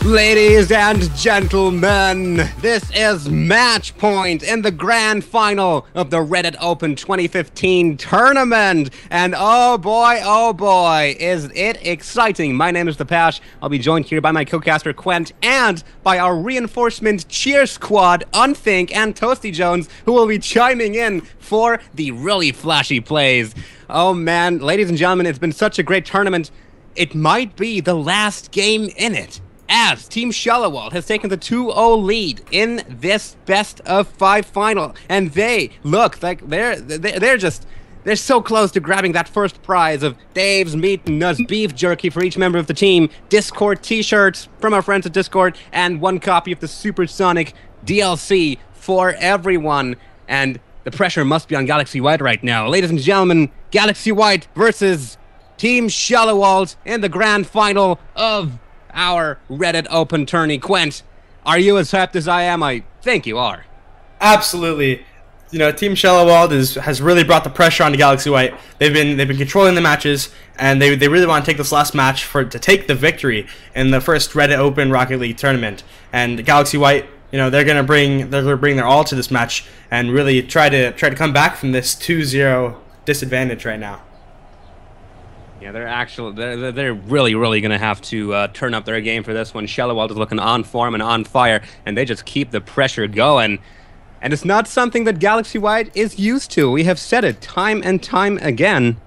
Ladies and gentlemen, this is match point in the grand final of the Reddit Open 2015 tournament. And oh boy, is it exciting. My name is The Pash. I'll be joined here by my co-caster Quent and by our reinforcement cheer squad, Unthink and Toasty Jones, who will be chiming in for the really flashy plays. Oh man, ladies and gentlemen, it's been such a great tournament. It might be the last game in it, as Team Schellewald has taken the 2-0 lead in this best-of-5 final, and they look like they're so close to grabbing that first prize of Dave's Meat and Nuts beef jerky for each member of the team, Discord t-shirts from our friends at Discord, and one copy of the Supersonic DLC for everyone. And the pressure must be on Galaxy White right now. Ladies and gentlemen, Galaxy White versus Team Schellewald in the grand final of our Reddit Open tourney. Quent, are you as hyped as I am? I think you are. Absolutely. You know, Team Schellewald has really brought the pressure onto Galaxy White. They've been controlling the matches, and they really want to take this last match to take the victory in the first Reddit Open Rocket League tournament. And Galaxy White, you know, they're gonna bring their all to this match and really try to come back from this 2-0 disadvantage right now. Yeah, they're really gonna have to turn up their game for this one. Schellewald is looking on form and on fire, and they just keep the pressure going. And it's not something that Galaxy White is used to. We have said it time and time again,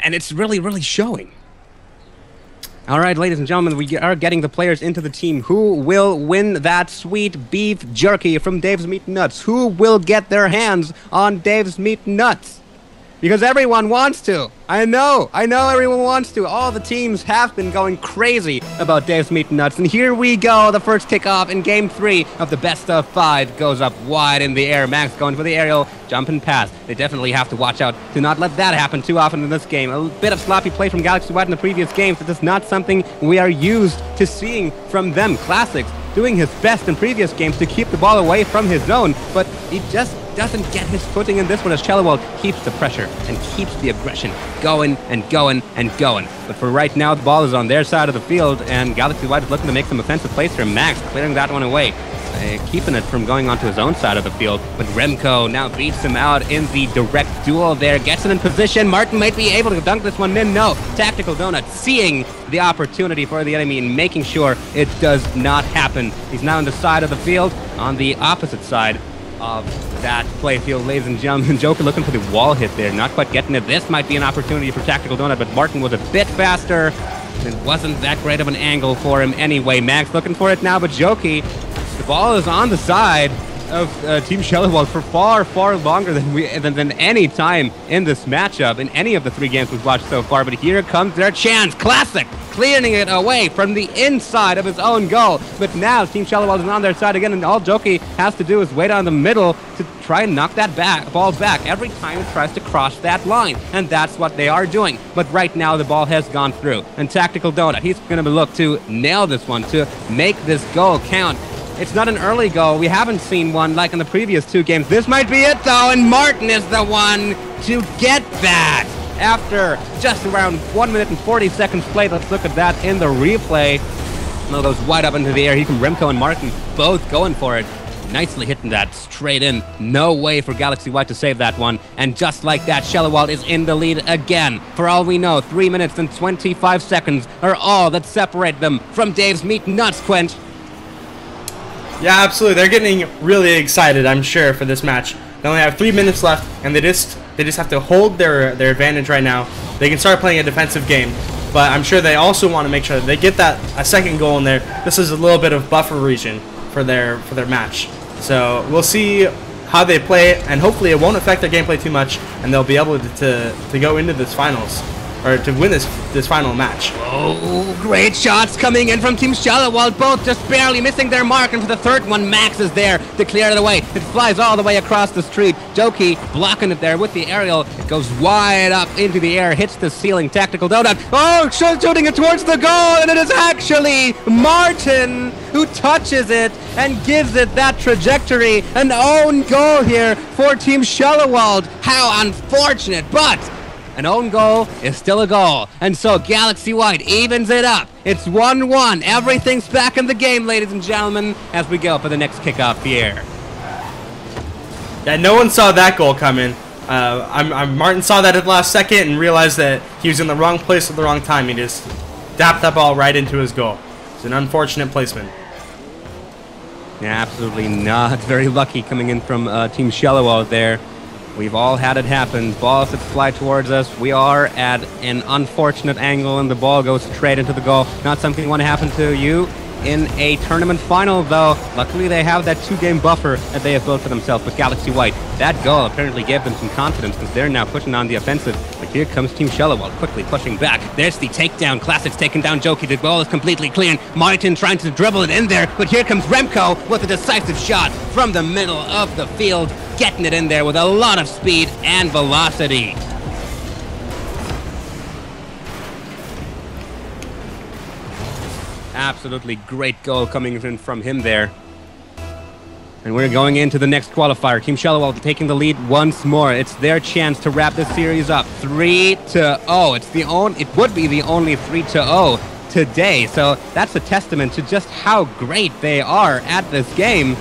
and it's really showing. All right, ladies and gentlemen, we are getting the players into the team. Who will win that sweet beef jerky from Dave's Meat Nuts? Who will get their hands on Dave's Meat Nuts? Because everyone wants to. I know everyone wants to. All the teams have been going crazy about Dave's Meat Nuts. And here we go. The first kickoff in Game 3 of the best-of-5 goes up wide in the air. Max going for the aerial, jump and pass. They definitely have to watch out to not let that happen too often in this game. A bit of sloppy play from Galaxy White in the previous games. This is not something we are used to seeing from them. Classics doing his best in previous games to keep the ball away from his zone, but he just doesn't get his footing in this one as Schellewald keeps the pressure and keeps the aggression going and going and going. But for right now, the ball is on their side of the field, and Galaxy White is looking to make some offensive plays here. Max clearing that one away, keeping it from going onto his own side of the field. But Remco now beats him out in the direct duel there, gets it in position. Martin might be able to dunk this one in. No, Tactical Donut seeing the opportunity for the enemy and making sure it does not happen. He's now on the side of the field, on the opposite side of that playfield, ladies and gentlemen. Joker looking for the wall hit there, not quite getting it. This might be an opportunity for Tactical Donut, but Martin was a bit faster. It wasn't that great of an angle for him anyway. Max looking for it now, but Jokey, the ball is on the side of Team Schellewald for far longer than any time in this matchup, in any of the 3 games we've watched so far. But here comes their chance. Classic! Clearing it away from the inside of his own goal. But now Team Schellewald is on their side again, and all Jokey has to do is wait on the middle to try and knock that ball back every time it tries to cross that line. And that's what they are doing. But right now the ball has gone through. And Tactical Donut, he's going to look to nail this one, to make this goal count. It's not an early goal. We haven't seen one like in the previous 2 games. This might be it, though, and Martin is the one to get that. After just around 1 minute and 40 seconds played, let's look at that in the replay. No, goes wide up into the air. Here come Remco and Martin both going for it. Nicely hitting that straight in. No way for Galaxy White to save that one. And just like that, Schellewald is in the lead again. For all we know, 3 minutes and 25 seconds are all that separate them from Dave's Meat Nuts, Quent. Yeah, absolutely. They're getting really excited, I'm sure, for this match. They only have 3 minutes left, and they just have to hold their advantage right now. They can start playing a defensive game, but I'm sure they also want to make sure that they get a second goal in there. This is a little bit of buffer region for their match. So we'll see how they play it, and hopefully it won't affect their gameplay too much, and they'll be able to go into this finals, or to win this final match. Oh, great shots coming in from Team Schellewald, both just barely missing their mark, and for the third one, Max is there to clear it away. It flies all the way across the street. Jokey blocking it there with the aerial. It goes wide up into the air, hits the ceiling. Tactical Donut, oh, shooting it towards the goal, and it is actually Martin who touches it and gives it that trajectory. An own goal here for Team Schellewald. How unfortunate, but An own goal is still a goal. And so Galaxy White evens it up. It's 1-1. Everything's back in the game, ladies and gentlemen, as we go for the next kickoff here. Yeah, no one saw that goal coming. Martin saw that at the last second and realized that he was in the wrong place at the wrong time. He just dapped that ball right into his goal. It's an unfortunate placement. Yeah, absolutely not very lucky coming in from Team Schellewald there. We've all had it happen. Balls that fly towards us. We are at an unfortunate angle, and the ball goes straight into the goal. Not something you want to happen to you in a tournament final, though. Luckily, they have that 2-game buffer that they have built for themselves with Galaxy White. That goal apparently gave them some confidence because they're now pushing on the offensive. But here comes Team Schellewald quickly pushing back. There's the takedown. Classic's taking down Joki. The ball is completely clean. Martin trying to dribble it in there, but here comes Remco with a decisive shot from the middle of the field, getting it in there with a lot of speed and velocity. Absolutely great goal coming in from him there. And we're going into the next qualifier. Team Schellewald taking the lead once more. It's their chance to wrap this series up. 3-0. It would be the only 3-0 today. So that's a testament to just how great they are at this game.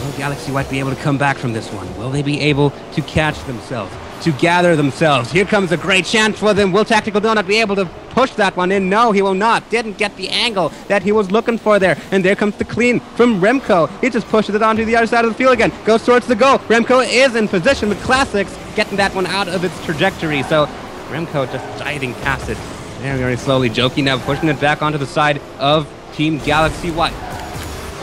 Will Galaxy White be able to come back from this one? Will they be able to catch themselves, to gather themselves? Here comes a great chance for them. Will Tactical Donut be able to push that one in? No, he will not. Didn't get the angle that he was looking for there. And there comes the clean from Remco. He just pushes it onto the other side of the field again. Goes towards the goal. Remco is in position with Classics, getting that one out of its trajectory. So Remco just diving past it very, very slowly. Joki now pushing it back onto the side of Team Galaxy White.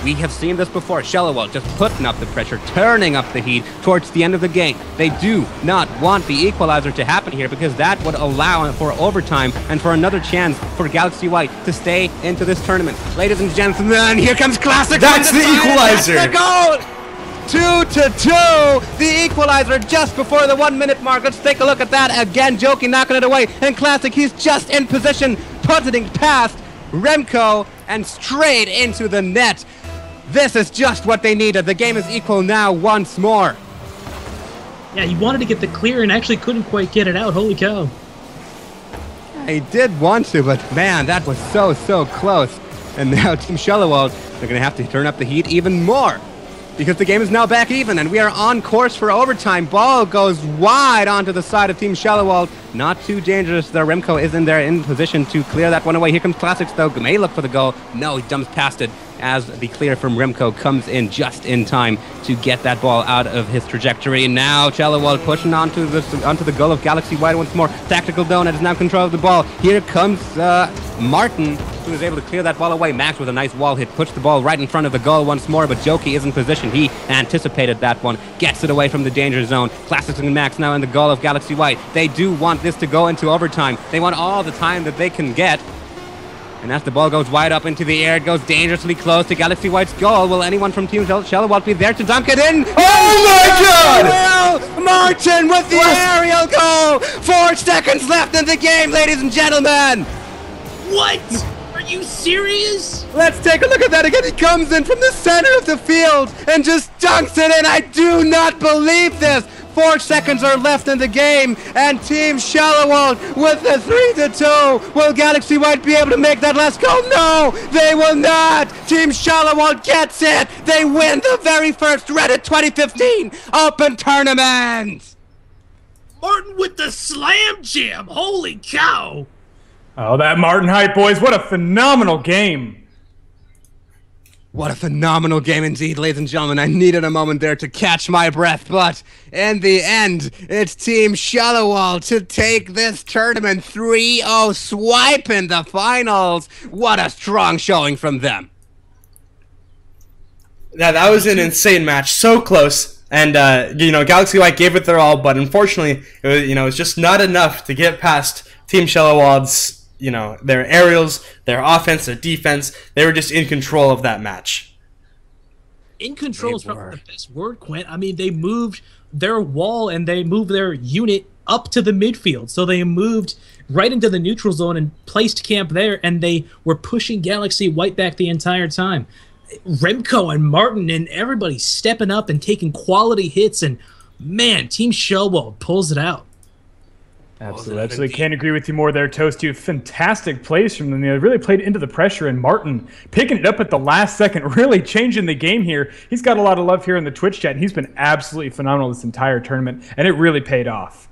We have seen this before. Schellewald just putting up the pressure, turning up the heat towards the end of the game. They do not want the equalizer to happen here because that would allow for overtime and for another chance for Galaxy White to stay into this tournament. Ladies and gentlemen, here comes Classic. That's the equalizer. That's the goal. 2-2. The equalizer just before the 1 minute mark. Let's take a look at that again. Joki knocking it away. And Classic, he's just in position, putting past Remco and straight into the net. This is just what they needed. The game is equal now once more. Yeah, he wanted to get the clear and actually couldn't quite get it out. Holy cow. He did want to, but man, that was so, so close. And now Team Schellewald, they're going to have to turn up the heat even more because the game is now back even and we are on course for overtime. Ball goes wide onto the side of Team Schellewald. Not too dangerous there. Remco is in there in position to clear that one away. Here comes Classics though. May look for the goal. No, he dumps past it as the clear from Remco comes in just in time to get that ball out of his trajectory. And now Schellewald pushing onto the goal of Galaxy White once more. Tactical Donut is now in control of the ball. Here comes Martin, who is able to clear that ball away. Max with a nice wall hit, puts the ball right in front of the goal once more, but Joki is in position. He anticipated that one, gets it away from the danger zone. Classics and Max now in the goal of Galaxy White. They do want this to go into overtime. They want all the time that they can get. And as the ball goes wide up into the air, it goes dangerously close to Galaxy White's goal. Will anyone from Team Schellewald be there to dunk it in? Oh my God! Will Martin with the aerial goal! 4 seconds left in the game, ladies and gentlemen! What? Are you serious? Let's take a look at that again. He comes in from the center of the field and just dunks it in. I do not believe this. 4 seconds are left in the game, and Team Schellewald with the 3-2. Will Galaxy White be able to make that last goal? No, they will not. Team Schellewald gets it. They win the very first Reddit 2015 Open Tournament. Martin with the slam jam. Holy cow. Oh, that Martin hype, boys. What a phenomenal game. What a phenomenal game indeed, ladies and gentlemen. I needed a moment there to catch my breath, but in the end, it's Team Schellewald to take this tournament 3-0, swiping the finals. What a strong showing from them. Yeah, that was an insane match. So close. And, Galaxy White gave it their all, but unfortunately, it was just not enough to get past Team Schellewald's their aerials, their offense, their defense. They were just in control of that match. In control is probably the best word, Quint. I mean, they moved their wall and they moved their unit up to the midfield. So they moved right into the neutral zone and placed camp there, and they were pushing Galaxy White back the entire time. Remco and Martin and everybody stepping up and taking quality hits, and man, Team Schellewald pulls it out. Absolutely. Can't agree with you more there, Toasty. Fantastic plays from them. They really played into the pressure, and Martin picking it up at the last second, really changing the game here. He's got a lot of love here in the Twitch chat, and he's been absolutely phenomenal this entire tournament, and it really paid off.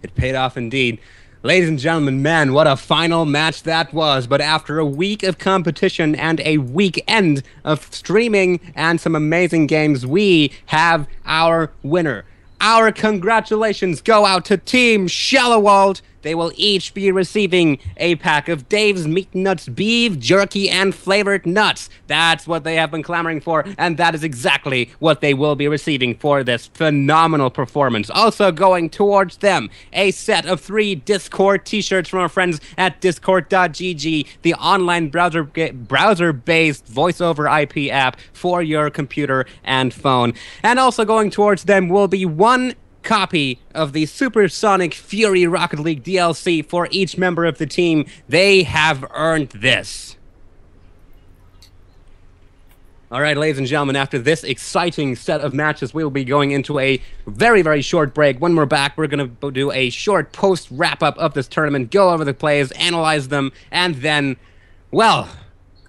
It paid off indeed. Ladies and gentlemen, man, what a final match that was. But after a week of competition and a weekend of streaming and some amazing games, we have our winner. Our congratulations go out to Team Schellewald. They will each be receiving a pack of Dave's Meat Nuts beef jerky and flavored nuts. That's what they have been clamoring for, and that is exactly what they will be receiving for this phenomenal performance. Also going towards them, a set of 3 Discord t-shirts from our friends at discord.gg, the online browser-based voice-over IP app for your computer and phone. And also going towards them will be 1 copy of the Supersonic Fury Rocket League DLC for each member of the team. They have earned this. All right, ladies and gentlemen, after this exciting set of matches, we'll be going into a very, very short break. When we're back, we're going to do a short post-wrap-up of this tournament, go over the plays, analyze them, and then, well,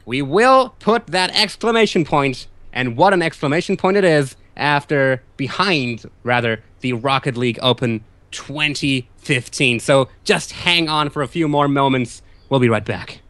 we will put that exclamation point, and what an exclamation point it is, behind the Rocket League Open 2015. So just hang on for a few more moments. We'll be right back.